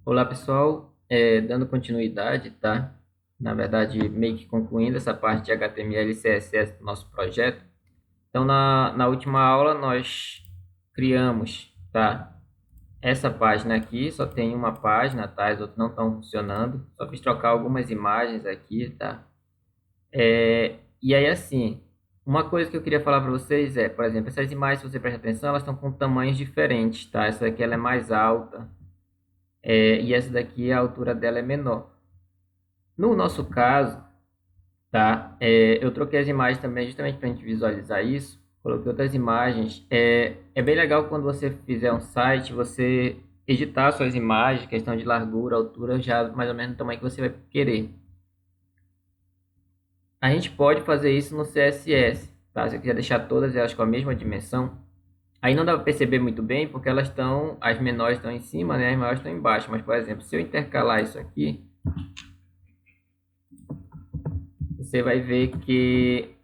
Olá pessoal, dando continuidade, tá? Na verdade, meio que concluindo essa parte de HTML e CSS do nosso projeto. Então, na última aula, nós criamos, tá? Essa página aqui, só tem uma página, tá? As outras não estão funcionando. Só fiz trocar algumas imagens aqui, tá? E aí, assim, uma coisa que eu queria falar para vocês é, por exemplo, essas imagens, se você prestar atenção, elas estão com tamanhos diferentes, tá? Essa aqui ela é mais alta, e essa daqui a altura dela é menor. No nosso caso, tá? Eu troquei as imagens também justamente para a gente visualizar isso. Coloquei outras imagens. É bem legal quando você fizer um site, você editar suas imagens, questão de largura, altura, já mais ou menos do tamanho que você vai querer. A gente pode fazer isso no CSS, tá? Se eu quiser deixar todas elas com a mesma dimensão, aí não dá para perceber muito bem, porque elas estão, as menores estão em cima, né? As maiores estão embaixo. Mas, por exemplo, se eu intercalar isso aqui, você vai ver que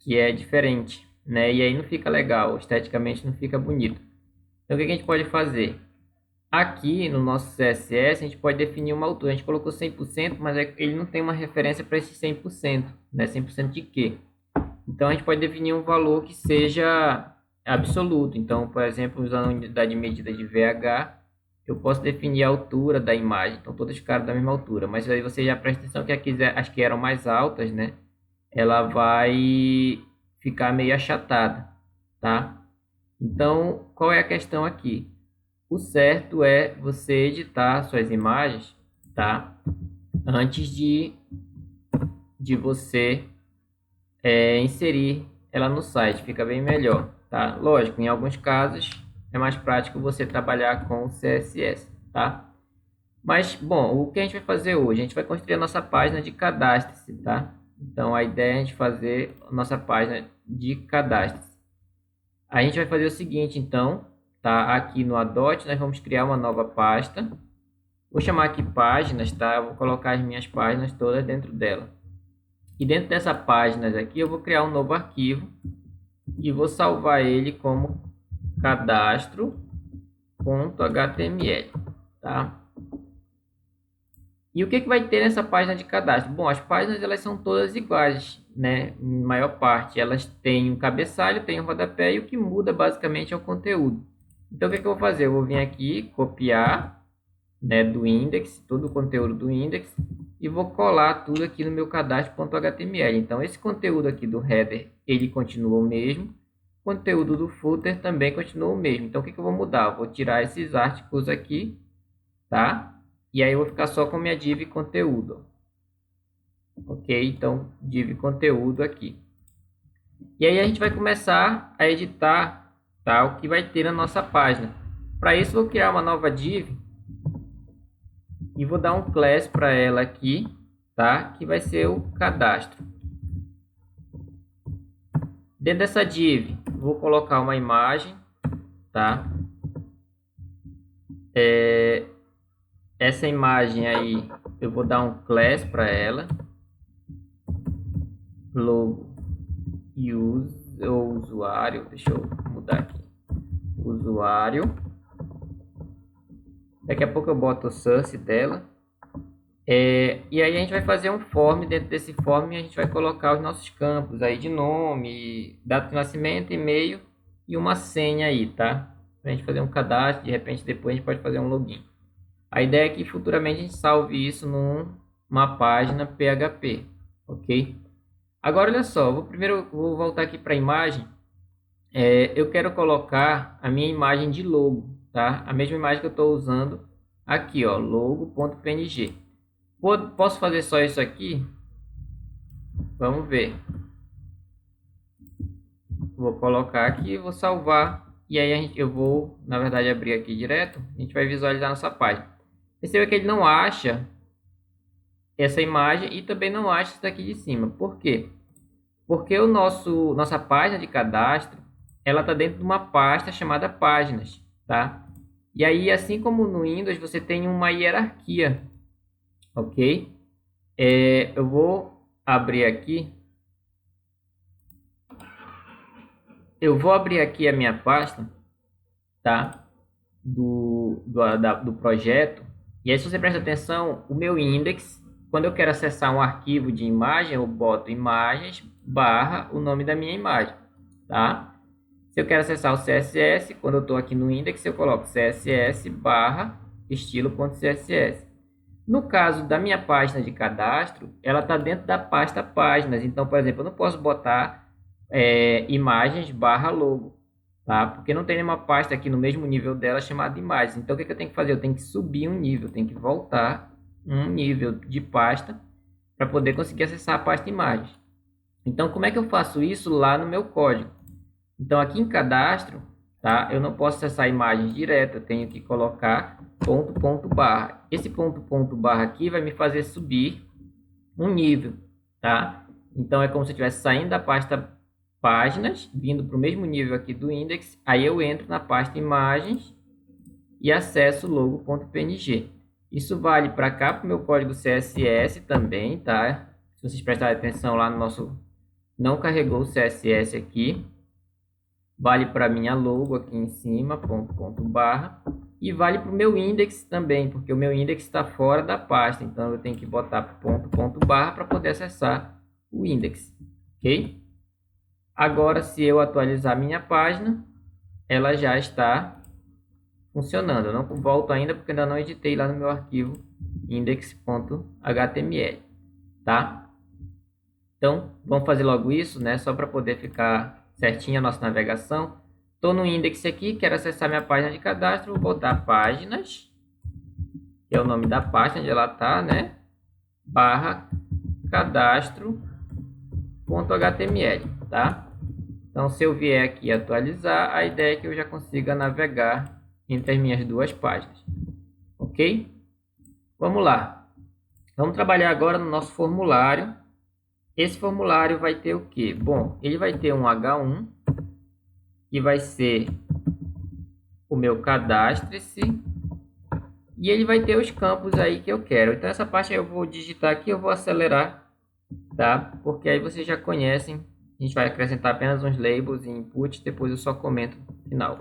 é diferente, né? E aí não fica legal, esteticamente não fica bonito. Então, o que a gente pode fazer? Aqui no nosso CSS, a gente pode definir uma altura. A gente colocou 100%, mas ele não tem uma referência para esse 100%, né? 100% de quê? Então, a gente pode definir um valor que seja absoluto. Então, por exemplo, usando a unidade de medida de VH, eu posso definir a altura da imagem. Então, todas ficaram da mesma altura. Mas aí você já presta atenção que as que eram mais altas, né? Ela vai ficar meio achatada, tá? Então, qual é a questão aqui? O certo é você editar suas imagens, tá? Antes de você inserir ela no site, fica bem melhor, tá? Lógico, em alguns casos é mais prático você trabalhar com o CSS, tá? Mas, bom, o que a gente vai fazer hoje? A gente vai construir a nossa página de cadastro, tá? Então, a ideia é a gente fazer a nossa página de cadastro. A gente vai fazer o seguinte, então, tá? Aqui no Adot, nós vamos criar uma nova pasta. Vou chamar aqui páginas, tá? Eu vou colocar as minhas páginas todas dentro dela. E dentro dessa páginas aqui, eu vou criar um novo arquivo e vou salvar ele como cadastro.html, tá? E o que que vai ter nessa página de cadastro? Bom, as páginas elas são todas iguais, né? Em maior parte, elas têm um cabeçalho, têm um rodapé e o que muda basicamente é o conteúdo. Então, o que que eu vou fazer? Eu vou vir aqui, copiar, né, do index, todo o conteúdo do index e vou colar tudo aqui no meu cadastro.html. Então, esse conteúdo aqui do header, ele continua o mesmo. O conteúdo do footer também continua o mesmo. Então, o que que eu vou mudar? Eu vou tirar esses artigos aqui, tá? E aí eu vou ficar só com minha div conteúdo. Ok? Então, div conteúdo aqui. E aí a gente vai começar a editar, tá, o que vai ter na nossa página. Para isso, eu vou criar uma nova div e vou dar um class para ela aqui, tá? Que vai ser o cadastro. Dentro dessa div, vou colocar uma imagem, tá? Essa imagem aí, eu vou dar um class para ela, logo use ou usuário, deixa eu mudar aqui, usuário. Daqui a pouco eu boto o source dela. E aí a gente vai fazer um form, dentro desse form a gente vai colocar os nossos campos aí de nome, data de nascimento, e-mail e uma senha aí, tá? Pra gente fazer um cadastro, de repente depois a gente pode fazer um login. A ideia é que futuramente a gente salve isso numa página PHP, ok? Agora olha só, primeiro vou voltar aqui para a imagem. Eu quero colocar a minha imagem de logo, tá? A mesma imagem que eu estou usando aqui, ó, logo.png. Posso fazer só isso aqui? Vamos ver. Vou colocar aqui, vou salvar. E aí eu vou, na verdade, abrir aqui direto. A gente vai visualizar nossa página. Perceba que ele não acha essa imagem e também não acha isso daqui de cima. Por quê? Porque nossa página de cadastro, ela está dentro de uma pasta chamada páginas, tá? E aí, assim como no Windows, você tem uma hierarquia, ok? Eu vou abrir aqui. Eu vou abrir aqui a minha pasta, tá? do projeto. E aí, se você presta atenção, o meu index, quando eu quero acessar um arquivo de imagem, eu boto imagens barra o nome da minha imagem, tá? Se eu quero acessar o CSS, quando eu estou aqui no index, eu coloco CSS barra estilo.css. No caso da minha página de cadastro, ela está dentro da pasta páginas. Então, por exemplo, eu não posso botar imagens barra logo, tá? Porque não tem nenhuma pasta aqui no mesmo nível dela chamada imagens. Então, o que eu tenho que fazer? Eu tenho que subir um nível, eu tenho que voltar um nível de pasta para poder conseguir acessar a pasta imagens. Então, como é que eu faço isso lá no meu código? Então, aqui em cadastro, tá? Eu não posso acessar imagens direto, eu tenho que colocar ponto barra. Esse ponto barra aqui vai me fazer subir um nível, tá? Então, é como se eu estivesse saindo da pasta páginas, vindo para o mesmo nível aqui do index, aí eu entro na pasta imagens e acesso o logo.png. Isso vale para cá, para o meu código CSS também, tá? Se vocês prestarem atenção lá no nosso... Não carregou o CSS aqui. Vale para minha logo aqui em cima, ponto barra. E vale para o meu index também, porque o meu index está fora da pasta. Então, eu tenho que botar ponto barra para poder acessar o index. Ok? Agora, se eu atualizar minha página, ela já está funcionando. Eu não volto ainda porque ainda não editei lá no meu arquivo index.html. Tá? Então, vamos fazer logo isso, né? Só para poder ficar certinha a nossa navegação. Estou no index aqui, quero acessar minha página de cadastro, vou botar páginas, que é o nome da pasta onde ela está, né? Barra cadastro.html, tá? Então, se eu vier aqui atualizar, a ideia é que eu já consiga navegar entre as minhas duas páginas. Ok? Vamos lá. Vamos trabalhar agora no nosso formulário. Esse formulário vai ter o quê? Bom, ele vai ter um H1, que vai ser o meu cadastre-se, e ele vai ter os campos aí que eu quero. Então, essa parte aí eu vou digitar aqui, eu vou acelerar, tá? Porque aí vocês já conhecem. A gente vai acrescentar apenas uns labels e input, depois eu só comento no final.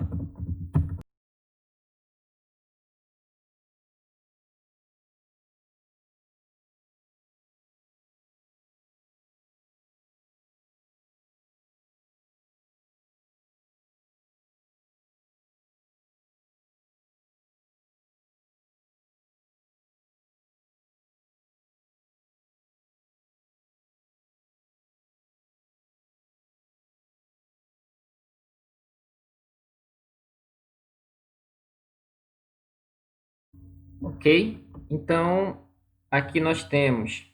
Ok? Então, aqui nós temos,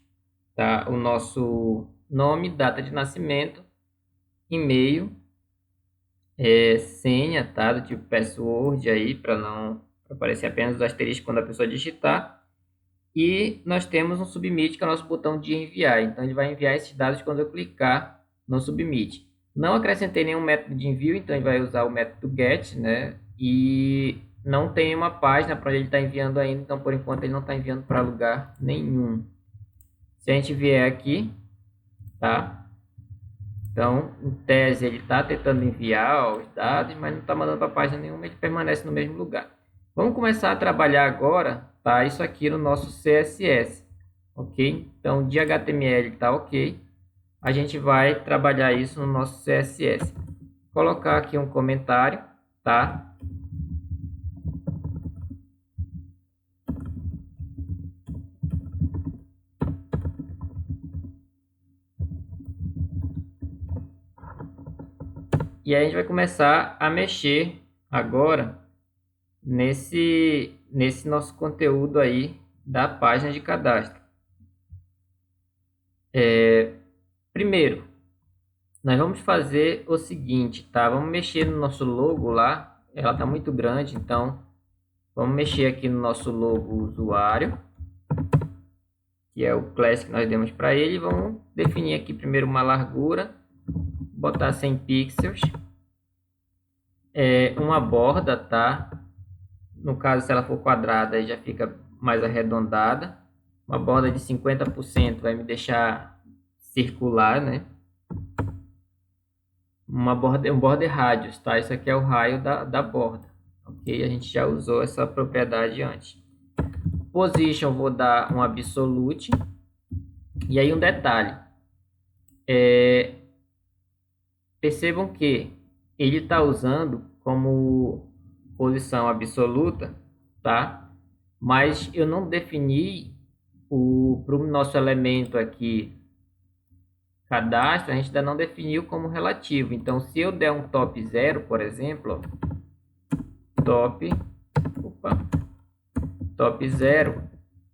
tá, o nosso nome, data de nascimento, e-mail, senha, tá, do tipo password aí, para não pra aparecer apenas os asteriscos quando a pessoa digitar. E nós temos um submit, que é o nosso botão de enviar. Então, ele vai enviar esses dados quando eu clicar no submit. Não acrescentei nenhum método de envio, então ele vai usar o método get, né? E não tem uma página para onde ele está enviando ainda, então por enquanto ele não está enviando para lugar nenhum. Se a gente vier aqui, tá? Então, em tese, ele está tentando enviar os dados, mas não está mandando para página nenhuma, ele permanece no mesmo lugar. Vamos começar a trabalhar agora, tá? Isso aqui no nosso CSS, ok? Então, de HTML está ok. A gente vai trabalhar isso no nosso CSS. Colocar aqui um comentário, tá? E aí a gente vai começar a mexer agora nesse nosso conteúdo aí da página de cadastro. Primeiro, nós vamos fazer o seguinte, tá? Vamos mexer no nosso logo lá. Ela está muito grande, então vamos mexer aqui no nosso logo usuário, que é o class que nós demos para ele. Vamos definir aqui primeiro uma largura, botar 100 pixels, uma borda, tá? No caso, se ela for quadrada, aí já fica mais arredondada. Uma borda de 50% vai me deixar circular, né? Um border radius, tá? Isso aqui é o raio da borda, ok? A gente já usou essa propriedade antes. Position, vou dar um absolute. E aí um detalhe. Percebam que ele está usando como posição absoluta, tá? Mas eu não defini para o nosso elemento aqui, cadastro, a gente ainda não definiu como relativo. Então, se eu der um top 0, por exemplo, ó, top 0,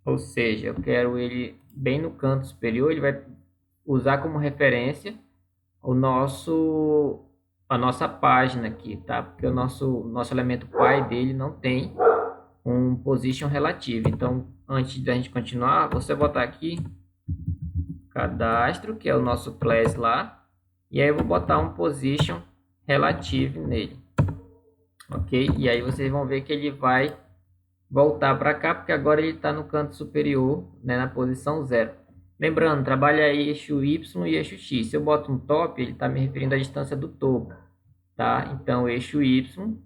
ou seja, eu quero ele bem no canto superior, ele vai usar como referência a nossa página aqui, tá? Porque o nosso elemento pai dele não tem um position relativo. Então, antes da gente continuar, você botar aqui cadastro, que é o nosso class lá, e aí eu vou botar um position relative nele, ok? E aí vocês vão ver que ele vai voltar para cá, porque agora ele está no canto superior, né, na posição 0. Lembrando, trabalha aí eixo Y e eixo X. Se eu boto um top, ele está me referindo à distância do topo, tá? Então, eixo Y,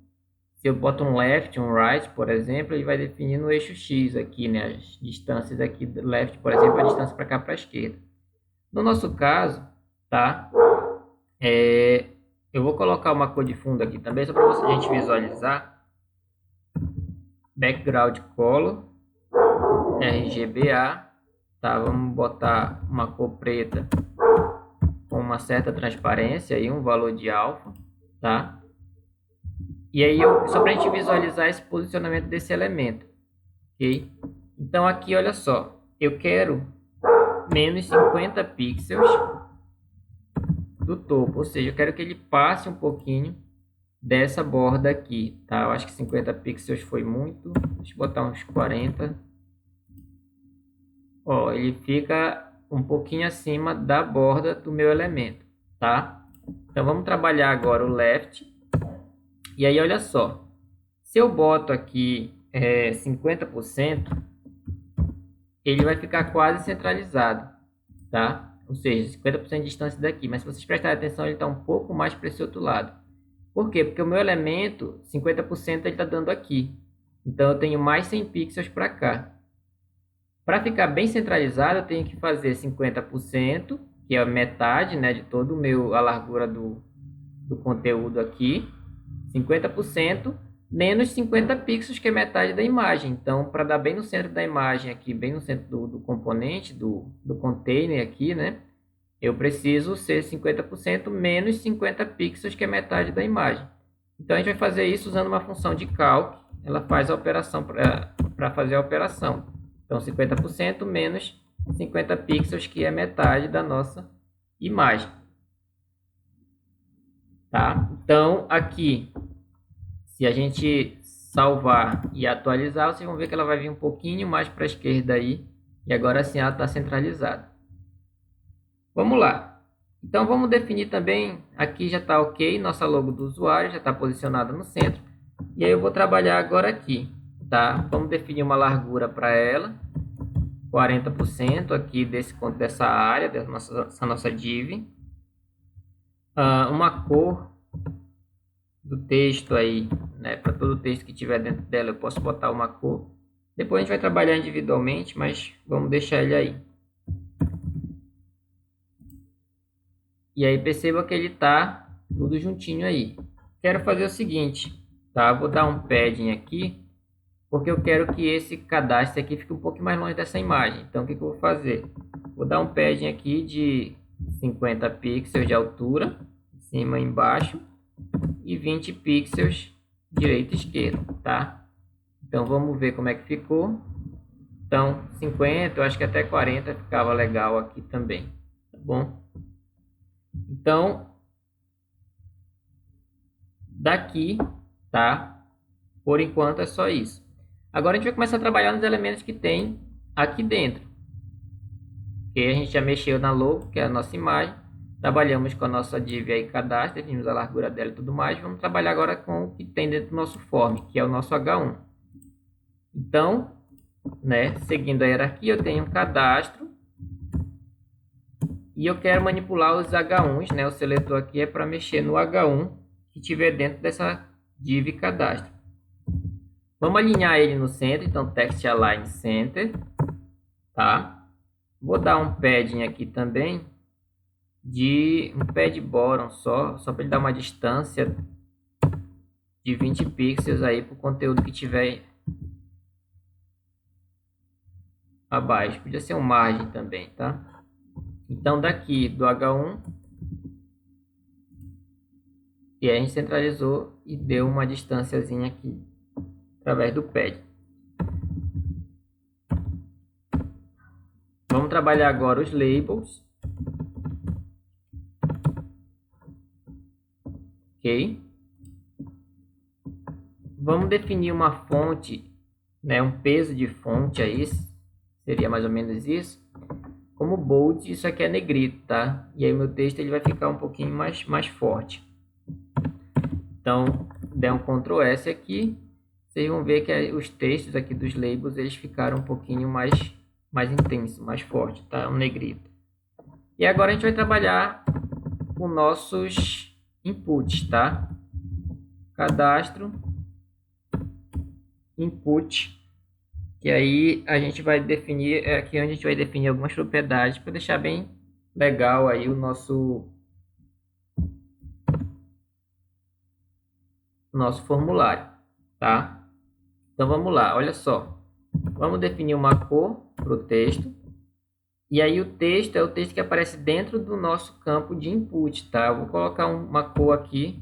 se eu boto um left, um right, por exemplo, ele vai definir no eixo X aqui, né? As distâncias aqui, left, por exemplo, a distância para cá para a esquerda. No nosso caso, tá? Eu vou colocar uma cor de fundo aqui também, só para a gente visualizar. Background color, RGBA. Tá, vamos botar uma cor preta com uma certa transparência e um valor de alfa, tá? E aí, só para a gente visualizar esse posicionamento desse elemento, ok? Então aqui, olha só, eu quero menos 50 pixels do topo, ou seja, eu quero que ele passe um pouquinho dessa borda aqui, tá? Eu acho que 50 pixels foi muito, deixa eu botar uns 40. Ó, ele fica um pouquinho acima da borda do meu elemento, tá? Então, vamos trabalhar agora o left. E aí, olha só. Se eu boto aqui 50%, ele vai ficar quase centralizado, tá? Ou seja, 50% de distância daqui. Mas se vocês prestarem atenção, ele está um pouco mais para esse outro lado. Por quê? Porque o meu elemento, 50% ele está dando aqui. Então, eu tenho mais 100 pixels para cá. Para ficar bem centralizado, eu tenho que fazer 50%, que é a metade, né, de todo a largura do conteúdo aqui. 50% menos 50 pixels, que é metade da imagem. Então, para dar bem no centro da imagem aqui, bem no centro do componente, do container aqui, né, eu preciso ser 50% menos 50 pixels, que é metade da imagem. Então, a gente vai fazer isso usando uma função de calc. Ela faz a operação para fazer a operação. Então, 50% menos 50 pixels, que é metade da nossa imagem. Tá? Então, aqui, se a gente salvar e atualizar, vocês vão ver que ela vai vir um pouquinho mais para a esquerda aí. E agora sim ela está centralizada. Vamos lá. Então, vamos definir também, aqui já está ok, nossa logo do usuário já está posicionada no centro. E aí eu vou trabalhar agora aqui, tá? Vamos definir uma largura para ela. 40% aqui dessa área, dessa nossa div. Uma cor do texto aí, né? Para todo o texto que tiver dentro dela, eu posso botar uma cor. Depois a gente vai trabalhar individualmente, mas vamos deixar ele aí. E aí perceba que ele está tudo juntinho aí. Quero fazer o seguinte, tá? Vou dar um padding aqui, porque eu quero que esse cadastro aqui fique um pouco mais longe dessa imagem. Então, o que eu vou fazer? Vou dar um padding aqui de 50 pixels de altura, em cima e embaixo, e 20 pixels direita e esquerda, tá? Então, vamos ver como é que ficou. Então, 50, eu acho que até 40 ficava legal aqui também, tá bom? Então, daqui, tá? Por enquanto é só isso. Agora a gente vai começar a trabalhar nos elementos que tem aqui dentro. Que a gente já mexeu na logo, que é a nossa imagem. Trabalhamos com a nossa div aí, cadastro, definimos a largura dela e tudo mais. Vamos trabalhar agora com o que tem dentro do nosso form, que é o nosso H1. Então, né, seguindo a hierarquia, eu tenho um cadastro. E eu quero manipular os H1s, né? O seletor aqui é para mexer no H1 que tiver dentro dessa div cadastro. Vamos alinhar ele no centro, então text align center, tá? Vou dar um padding aqui também, de um pad bottom só para ele dar uma distância de 20 pixels aí para o conteúdo que tiver abaixo. Podia ser um margem também, tá? Então daqui do H1, e aí a gente centralizou e deu uma distânciazinha aqui através do pad. Vamos trabalhar agora os labels. Ok? Vamos definir uma fonte, né, um peso de fonte aí, seria mais ou menos isso. Como bold, isso aqui é negrito, tá? E aí o meu texto ele vai ficar um pouquinho mais forte. Então, der um Ctrl S aqui, vocês vão ver que os textos aqui dos labels, eles ficaram um pouquinho mais intensos, mais forte, tá? Um negrito. E agora a gente vai trabalhar com nossos inputs, tá? Cadastro, input, que aí a gente vai definir, é aqui onde a gente vai definir algumas propriedades para deixar bem legal aí o nosso formulário, tá? Então vamos lá, olha só. Vamos definir uma cor para o texto. E aí o texto é o texto que aparece dentro do nosso campo de input, tá? Eu vou colocar uma cor aqui,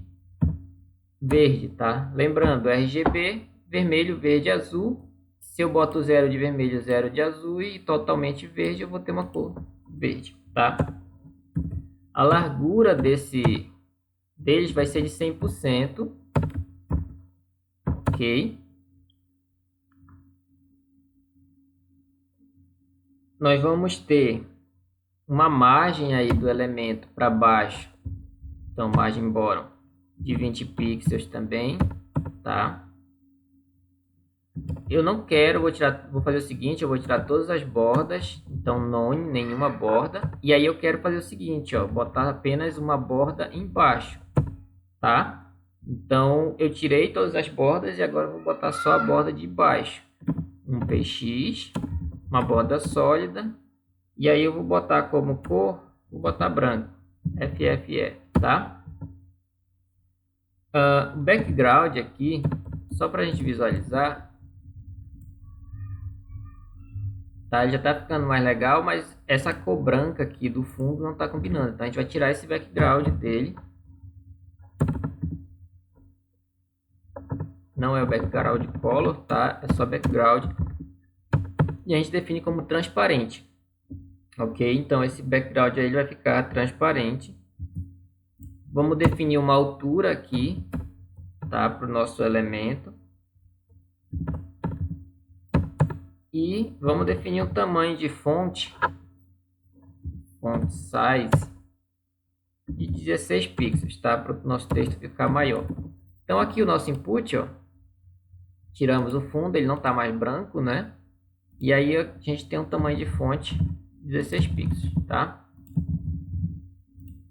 verde, tá? Lembrando, RGB, vermelho, verde, azul. Se eu boto 0 de vermelho, 0 de azul e totalmente verde, eu vou ter uma cor verde, tá? A largura deles vai ser de 100%, ok? Nós vamos ter uma margem aí do elemento para baixo, então margem bottom de 20 pixels também, tá? Eu não quero, vou fazer o seguinte, eu vou tirar todas as bordas, então none, nenhuma borda, e aí eu quero fazer o seguinte, ó, botar apenas uma borda embaixo, tá? Então eu tirei todas as bordas e agora eu vou botar só a borda de baixo, um PX, uma borda sólida, e aí eu vou botar como cor, vou botar branco, FFF, tá? O background aqui, só para a gente visualizar, tá? Ele já está ficando mais legal, mas essa cor branca aqui do fundo não está combinando, então a gente vai tirar esse background dele. Não é o background color, tá? É só background. E a gente define como transparente. Ok? Então esse background aí ele vai ficar transparente. Vamos definir uma altura aqui, tá? Para o nosso elemento. E vamos definir um tamanho de fonte, font size, de 16 pixels, tá? Para o nosso texto ficar maior. Então aqui o nosso input, ó, tiramos o fundo, ele não está mais branco, né? E aí a gente tem um tamanho de fonte 16 pixels, tá?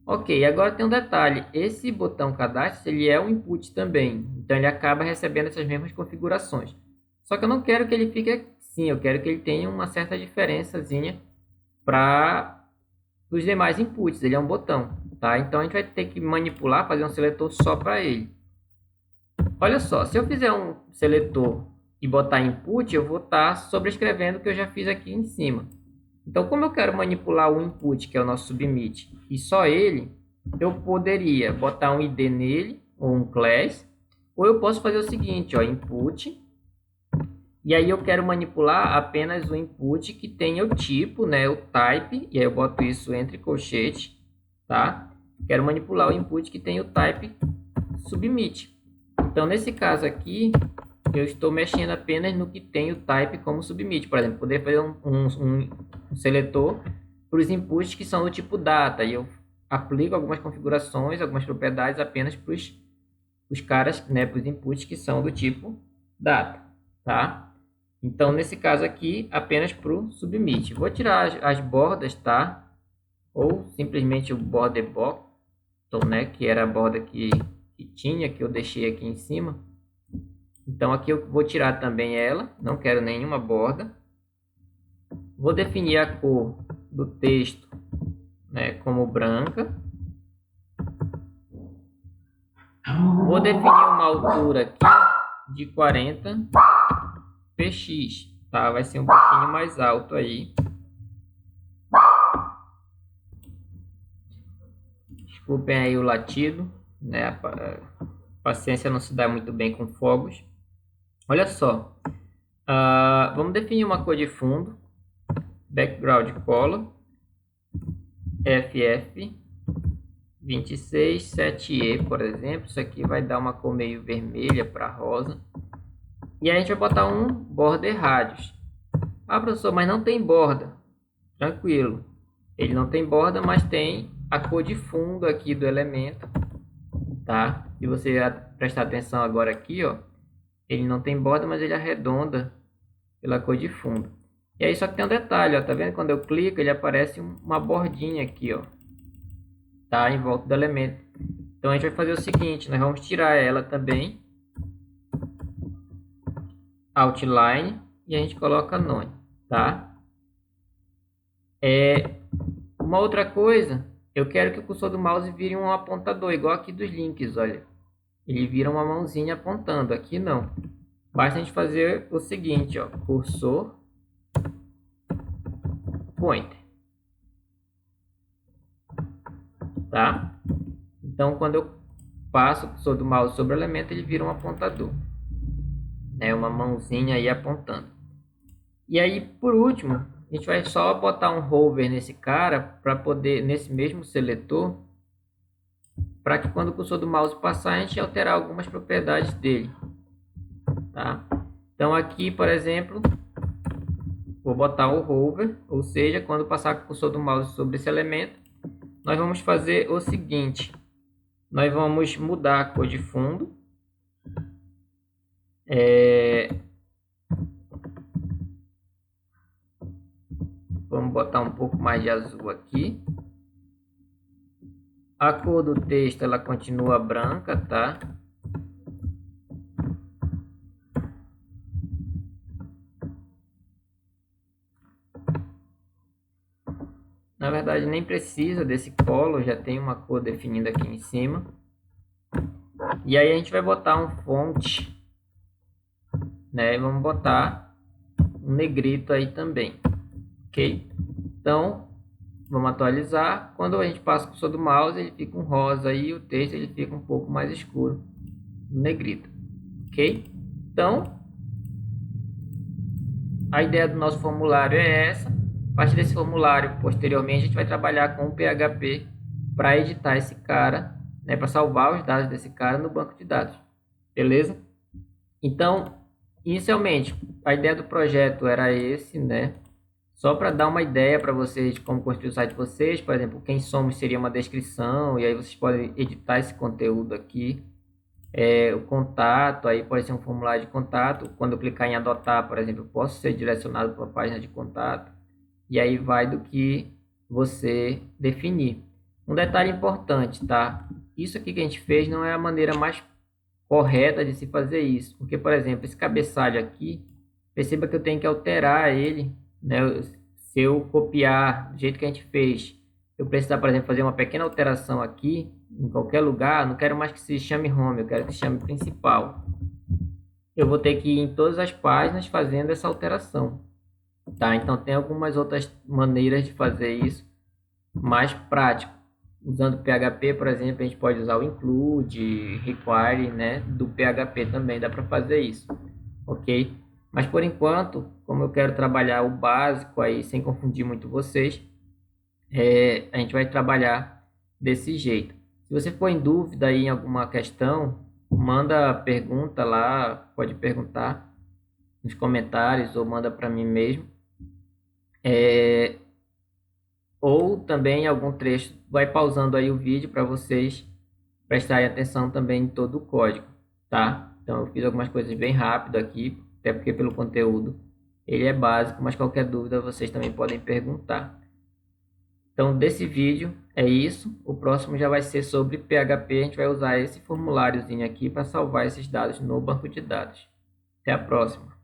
Ok, agora tem um detalhe. Esse botão cadastro, ele é um input também. Então ele acaba recebendo essas mesmas configurações. Só que eu não quero que ele fique assim, eu quero que ele tenha uma certa diferençazinha para os demais inputs. Ele é um botão, tá? Então a gente vai ter que manipular, fazer um seletor só para ele. Olha só, se eu fizer um seletor e botar input, eu vou estar sobrescrevendo o que eu já fiz aqui em cima. Então, como eu quero manipular o input, que é o nosso submit, e só ele, eu poderia botar um ID nele, ou um class, ou eu posso fazer o seguinte, ó, input, e aí eu quero manipular apenas o input que tenha o tipo, né, o type, e aí eu boto isso entre colchetes, tá? Quero manipular o input que tem o type submit. Então, nesse caso aqui, eu estou mexendo apenas no que tem o type como submit. Por exemplo, poder fazer um seletor para os inputs que são do tipo data. E eu aplico algumas configurações, algumas propriedades apenas para os caras, né, para os inputs que são do tipo data, tá? Então, nesse caso aqui, apenas para o submit. Vou tirar as bordas, tá? Ou simplesmente o border bottom, né, que era a borda que tinha, que eu deixei aqui em cima. Então aqui eu vou tirar também ela, não quero nenhuma borda. Vou definir a cor do texto, né, como branca. Vou definir uma altura aqui de 40 px, tá? Vai ser um pouquinho mais alto aí. Desculpem aí o latido, né? A paciência não se dá muito bem com fogos. Olha só, vamos definir uma cor de fundo, background color, FF 267E, por exemplo. Isso aqui vai dar uma cor meio vermelha para rosa. E aí a gente vai botar um border radius. Ah, professor, mas não tem borda. Tranquilo. Ele não tem borda, mas tem a cor de fundo aqui do elemento, tá? Se você prestar atenção agora aqui, ó, ele não tem borda, mas ele arredonda pela cor de fundo. E aí só que tem um detalhe, ó, tá vendo? Quando eu clico, ele aparece uma bordinha aqui, ó, tá? Em volta do elemento. Então a gente vai fazer o seguinte, nós vamos tirar ela também, outline, e a gente coloca none, tá? Uma outra coisa, eu quero que o cursor do mouse vire um apontador, igual aqui dos links, olha. Ele vira uma mãozinha apontando, aqui não. Basta a gente fazer o seguinte, ó, cursor, pointer. Tá? Então, quando eu passo o cursor do mouse sobre o elemento, ele vira um apontador. É uma mãozinha aí apontando. E aí, por último, a gente vai só botar um hover nesse cara, para poder, nesse mesmo seletor, para que quando o cursor do mouse passar, a gente alterar algumas propriedades dele. Tá? Então aqui, por exemplo, vou botar o hover, ou seja, quando passar o cursor do mouse sobre esse elemento, nós vamos fazer o seguinte. Nós vamos mudar a cor de fundo. Vamos botar um pouco mais de azul aqui. A cor do texto, ela continua branca, tá? Na verdade, nem precisa desse color, já tem uma cor definida aqui em cima. E aí a gente vai botar um fonte, né? E vamos botar um negrito aí também, ok? Então, vamos atualizar. Quando a gente passa o cursor do mouse, ele fica um rosa e o texto ele fica um pouco mais escuro, um negrito, ok? Então, a ideia do nosso formulário é essa. A partir desse formulário, posteriormente, a gente vai trabalhar com o PHP para editar esse cara, né, para salvar os dados desse cara no banco de dados, beleza? Então, inicialmente, a ideia do projeto era esse, né? Só para dar uma ideia para vocês de como construir o site de vocês, por exemplo, quem somos seria uma descrição, e aí vocês podem editar esse conteúdo aqui. O contato, aí pode ser um formulário de contato. Quando eu clicar em adotar, por exemplo, eu posso ser direcionado para a página de contato. E aí vai do que você definir. Um detalhe importante, tá? Isso aqui que a gente fez não é a maneira mais correta de se fazer isso. Porque, por exemplo, esse cabeçalho aqui, perceba que eu tenho que alterar ele, né? Se eu copiar do jeito que a gente fez, eu precisar, por exemplo, fazer uma pequena alteração aqui, em qualquer lugar, não quero mais que se chame home, eu quero que se chame principal. Eu vou ter que ir em todas as páginas fazendo essa alteração. Tá? Então tem algumas outras maneiras de fazer isso mais prático. Usando PHP, por exemplo, a gente pode usar o include, require, né? Do PHP também dá para fazer isso, ok? Mas por enquanto, como eu quero trabalhar o básico aí, sem confundir muito vocês, a gente vai trabalhar desse jeito. Se você for em dúvida aí em alguma questão, manda pergunta lá, pode perguntar nos comentários ou manda para mim mesmo. Ou também algum trecho, vai pausando aí o vídeo para vocês prestarem atenção também em todo o código, tá? Então eu fiz algumas coisas bem rápido aqui, até porque pelo conteúdo ele é básico, mas qualquer dúvida vocês também podem perguntar. Então desse vídeo é isso, o próximo já vai ser sobre PHP, a gente vai usar esse formuláriozinho aqui para salvar esses dados no banco de dados. Até a próxima.